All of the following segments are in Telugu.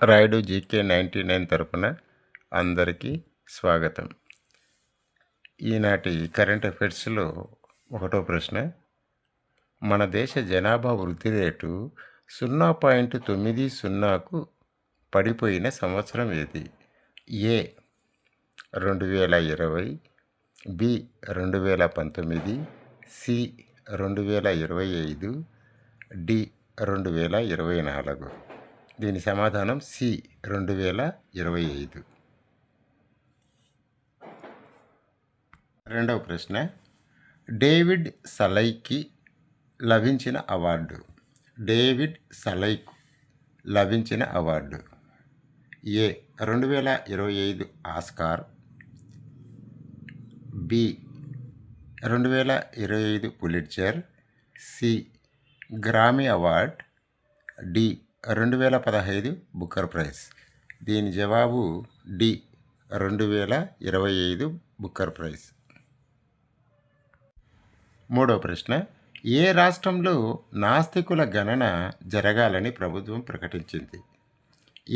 రాయుడు జీకే 99 తరపున అందరికీ స్వాగతం. ఈనాటి కరెంట్ అఫైర్స్లో ఒకటో ప్రశ్న, మన దేశ జనాభా వృద్ధి రేటు 0.90కు పడిపోయిన సంవత్సరం ఏది? ఏ 2020, బి 2019, సి 2025, డి 2024. దీని సమాధానం సి 2025. రెండవ ప్రశ్న, డేవిడ్ సలైకి లభించిన అవార్డు. డేవిడ్ సలైకు లభించిన award. A 2025 Oscar, B 2025 Pulitzer, C Grammy award, D 2015 Booker prize. దీని జవాబు డి 2025 బుకర్ ప్రైజ్. మూడో ప్రశ్న, ఏ రాష్ట్రంలో నాస్తికుల గణన జరగాలని ప్రభుత్వం ప్రకటించింది?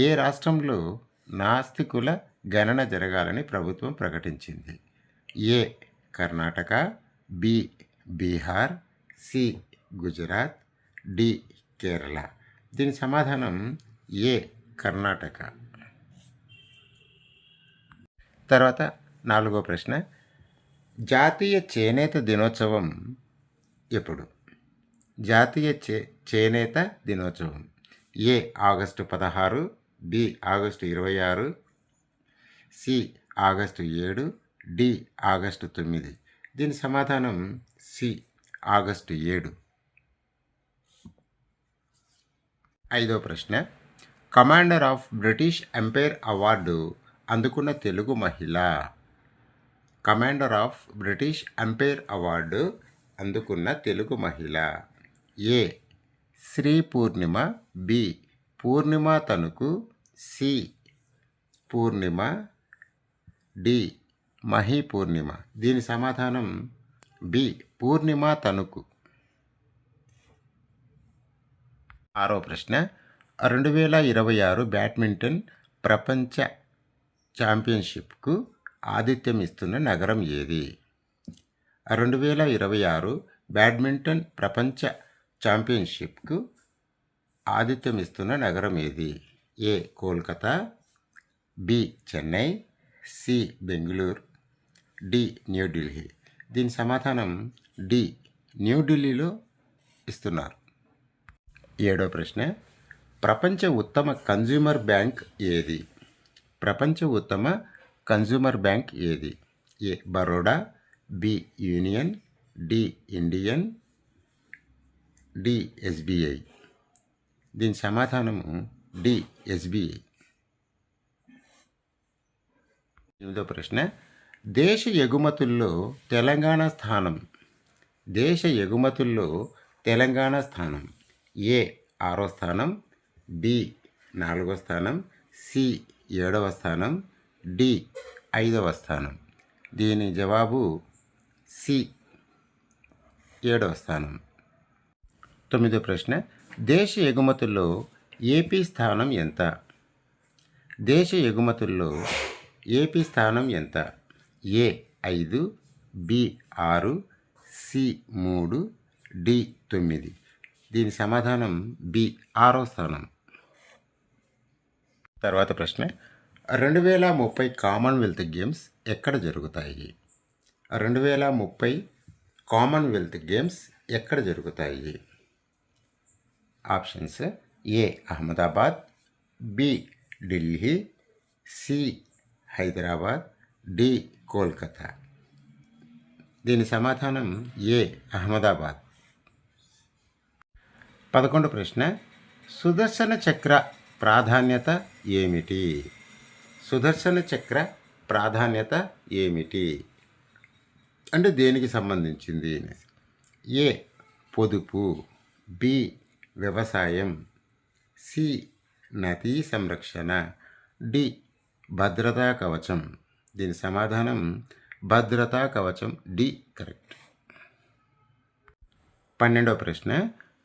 ఏ రాష్ట్రంలో నాస్తికుల గణన జరగాలని ప్రభుత్వం ప్రకటించింది? A Karnataka, B Bihar, C Gujarat, D Kerala. దీని సమాధానం ఏ కర్ణాటక. తర్వాత నాలుగో ప్రశ్న, జాతీయ చేనేత దినోత్సవం ఎప్పుడు? జాతీయ చేనేత దినోత్సవం. A August 16, B August 26, C August 7, D August 9. దీని సమాధానం సి ఆగస్టు 7. ఐదో ప్రశ్న, commander of British empire award అందుకున్న తెలుగు మహిళ. Commander of British empire award అందుకున్న తెలుగు మహిళ. A Shri Purnima, B Purnima Tanuku, C Purnima, D Mahi Purnima. దీని సమాధానం బి పూర్ణిమ తణుకు. ఆరో ప్రశ్న, 2026 బ్యాడ్మింటన్ ప్రపంచ ఛాంపియన్షిప్కు ఆతిథ్యం ఇస్తున్న నగరం ఏది? 2026 బ్యాడ్మింటన్ ప్రపంచ ఛాంపియన్షిప్కు ఆతిథ్యం ఇస్తున్న నగరం ఏది? A Kolkata, B Chennai, C Bengaluru, D New Delhi. దీని సమాధానం డి న్యూఢిల్లీలో ఇస్తున్నారు. ఏడో ప్రశ్న, ప్రపంచ ఉత్తమ కన్జ్యూమర్ బ్యాంక్ ఏది? ప్రపంచ ఉత్తమ కన్జ్యూమర్ బ్యాంక్ ఏది? A Baroda, B Union, D Indian, D SBI. దీని సమాధానము డి ఎస్బీఐ. ఎనిమిదో ప్రశ్న, దేశ ఎగుమతుల్లో తెలంగాణ స్థానం. దేశ ఎగుమతుల్లో తెలంగాణ స్థానం. ఏ 6వ స్థానం, బి 4వ స్థానం, సి 7వ స్థానం, డి 5వ స్థానం. దీని జవాబు సి 7వ స్థానం. తొమ్మిదో ప్రశ్న, దేశ ఎగుమతుల్లో ఏపీ స్థానం ఎంత? దేశ ఎగుమతుల్లో ఏపీ స్థానం ఎంత? ఏ 5, బి 6, సి 3, డి 9. దీని సమాధానం బి 6వ స్థానం. తర్వాత ప్రశ్న, 2030 కామన్వెల్త్ గేమ్స్ ఎక్కడ జరుగుతాయి? 2030 కామన్వెల్త్ గేమ్స్ ఎక్కడ జరుగుతాయి? Options: A Ahmedabad, B Delhi, C Hyderabad, D Kolkata. దీని సమాధానం ఏ అహ్మదాబాద్. 11వ ప్రశ్న, సుదర్శన చక్ర ప్రాధాన్యత ఏమిటి? సుదర్శన చక్ర ప్రాధాన్యత ఏమిటి అంటే దేనికి సంబంధించింది? ఏ పొదుపు, బి వ్యవసాయం, సి నదీ సంరక్షణ, డి భద్రతా కవచం. దీని సమాధానం భద్రతా కవచం, డి కరెక్ట్. 12వ ప్రశ్న,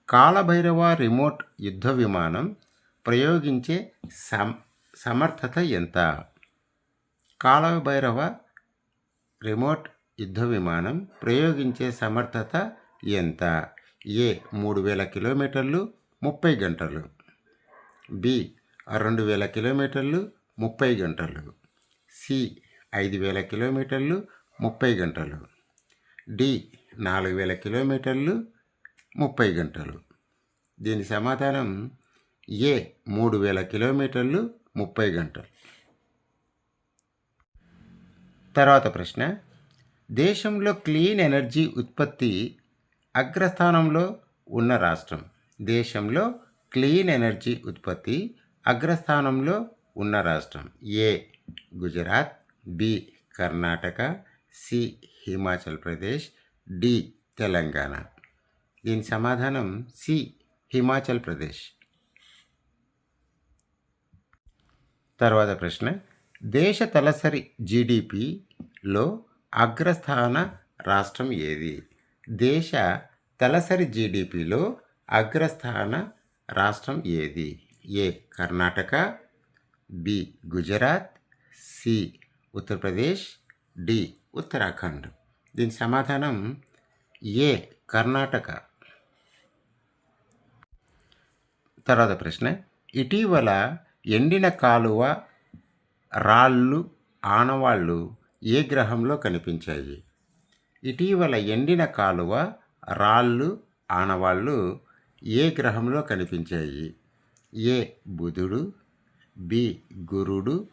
కాలభైరవ రిమోట్ యుద్ధ విమానం ప్రయోగించే సమర్థత ఎంత? కాలభైరవ రిమోట్ యుద్ధ విమానం ప్రయోగించే సమర్థత ఎంత? ఏ 3000 కిలోమీటర్లు 30 గంటలు, బి 2000 కిలోమీటర్లు 30 గంటలు, సి 5000 కిలోమీటర్లు 30 గంటలు, డి 4000 కిలోమీటర్లు 30 గంటలు. దీని సమాధానం ఏ 3000 కిలోమీటర్లు 30 గంటలు. తర్వాత ప్రశ్న, దేశంలో క్లీన్ ఎనర్జీ ఉత్పత్తి అగ్రస్థానంలో ఉన్న రాష్ట్రం. దేశంలో క్లీన్ ఎనర్జీ ఉత్పత్తి అగ్రస్థానంలో ఉన్న రాష్ట్రం. A Gujarat, B Karnataka, C Himachal Pradesh, D Telangana. దీని సమాధానం సి హిమాచల్ ప్రదేశ్. తర్వాత ప్రశ్న, దేశ తలసరి జీడిపిలో అగ్రస్థాన రాష్ట్రం ఏది? దేశ తలసరి జీడిపిలో అగ్రస్థాన రాష్ట్రం ఏది? A Karnataka, B Gujarat, C Uttar Pradesh, D Uttarakhand. దీని సమాధానం ఏ కర్ణాటక. తర్వాత ప్రశ్న, ఇటీవల ఎండిన కాలువ రాళ్ళు ఆనవాళ్ళు ఏ గ్రహంలో కనిపించాయి? ఇటీవల ఎండిన కాలువ రాళ్ళు ఆనవాళ్ళు ఏ గ్రహంలో కనిపించాయి? ఏ బుధుడు, బి గురుడు,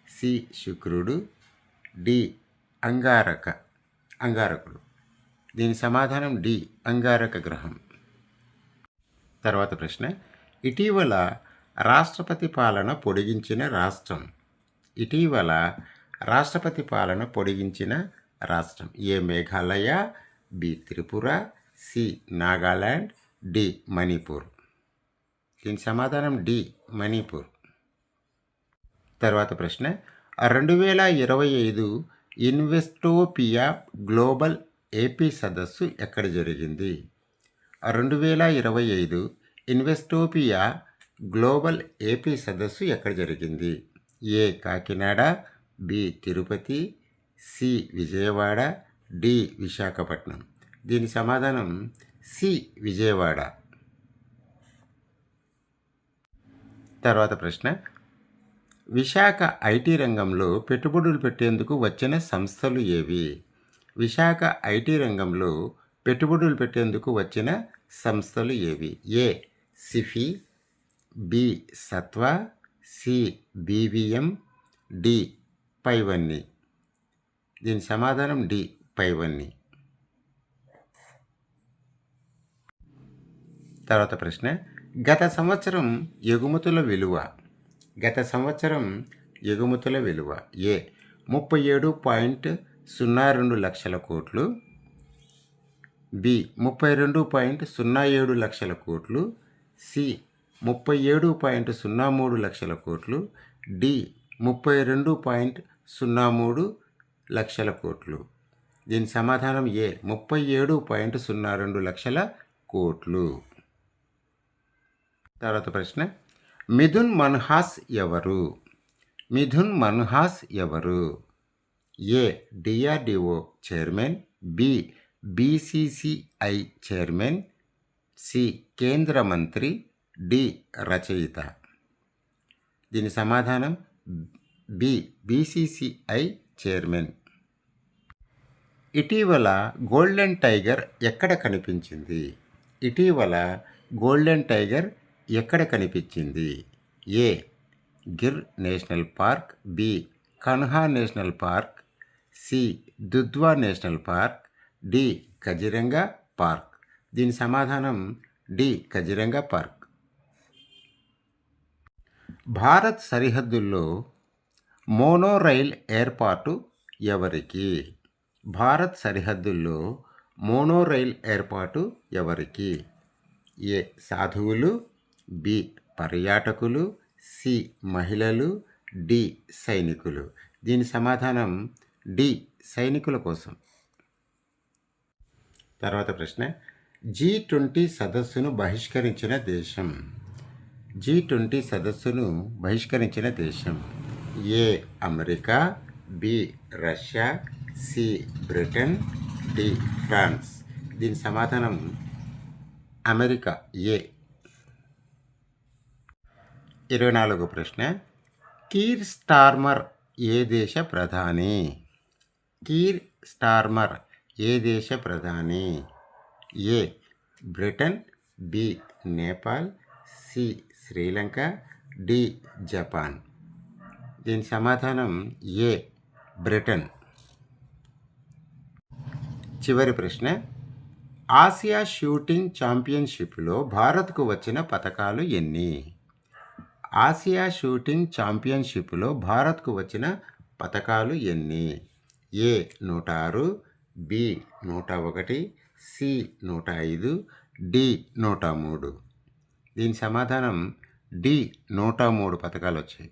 సి శుక్రుడు, డి అంగారకుడు. దీని సమాధానం డి అంగారక గ్రహం. తర్వాత ప్రశ్న, ఇటీవల రాష్ట్రపతి పాలన పొడిగించిన రాష్ట్రం. ఇటీవల రాష్ట్రపతి పాలన పొడిగించిన రాష్ట్రం. A Meghalaya, B Tripura, C Nagaland, D Manipur. దీని సమాధానం డి మణిపూర్. తర్వాత ప్రశ్న, 2025 ఇన్వెస్టోపియా గ్లోబల్ ఏపీ సదస్సు ఎక్కడ జరిగింది? 2025 ఇన్వెస్టోపియా గ్లోబల్ ఏపీ సదస్సు ఎక్కడ జరిగింది? A Kakinada, B Tirupati, C Vijayawada, D Visakhapatnam. దీని సమాధానం సి విజయవాడ. తర్వాత ప్రశ్న, విశాఖ ఐటీ రంగంలో పెట్టుబడులు పెట్టేందుకు వచ్చిన సంస్థలు ఏవి? విశాఖ ఐటీ రంగంలో పెట్టుబడులు పెట్టేందుకు వచ్చిన సంస్థలు ఏవి? ఏ సిఫి, బి సత్వ, సి బీవీఎం, డి పైవన్నీ. దీని సమాధానం డి పైవన్నీ. తర్వాత ప్రశ్న, గత సంవత్సరం ఎగుమతుల విలువ. ఏ 37.02 లక్షల కోట్లు, బి 32.07 లక్షల కోట్లు, సి 37.03 లక్షల కోట్లు, డి 32.03 లక్షల కోట్లు. దీని సమాధానం ఏ 37.02 లక్షల కోట్లు. తర్వాత ప్రశ్న, మిథున్ మన్హాస్ ఎవరు? A DRDO chairman, B BCCI chairman, C కేంద్ర మంత్రి, డి రచయిత. దీని సమాధానం బి బీసీసీఐ చైర్మన్. ఇటీవల గోల్డెన్ టైగర్ ఎక్కడ కనిపించింది? ఎక్కడ కనిపించింది? A Gir national park, B Kanha national park, C Dudhwa national park, D Kaziranga park. దీని సమాధానం డి కజిరంగా పార్క్. భారత్ సరిహద్దుల్లో మోనోరైల్ ఏర్పాటు ఎవరికి? భారత్ సరిహద్దుల్లో మోనోరైల్ ఏర్పాటు ఎవరికి? ఏ సాధువులు, బి పర్యాటకులు, సి మహిళలు, డి సైనికులు. దీని సమాధానం డి సైనికుల కోసం. తర్వాత ప్రశ్న, G20 సదస్సును బహిష్కరించిన దేశం. G20 సదస్సును బహిష్కరించిన దేశం? A America, B Russia, C Britain, D France. దీని సమాధానం అమెరికా, ఏ. 24వ ప్రశ్న. కీర్ స్టార్మర్ ఏ దేశ ప్రధాని? కీర్ స్టార్మర్ ఏ దేశ ప్రధాని? A Britain, B Nepal, C Sri Lanka, D Japan. దీని సమాధానం ఏ బ్రిటన్. చివరి ప్రశ్న. ఆసియా షూటింగ్ ఛాంపియన్షిప్లో భారత్కు వచ్చిన పతకాలు ఎన్ని? ఆసియా షూటింగ్ ఛాంపియన్షిప్లో భారత్కు వచ్చిన పతకాలు ఎన్ని? ఏ 106, బి 101, సి 105, డి 103. దీని సమాధానం డి 103 పతకాలు వచ్చాయి.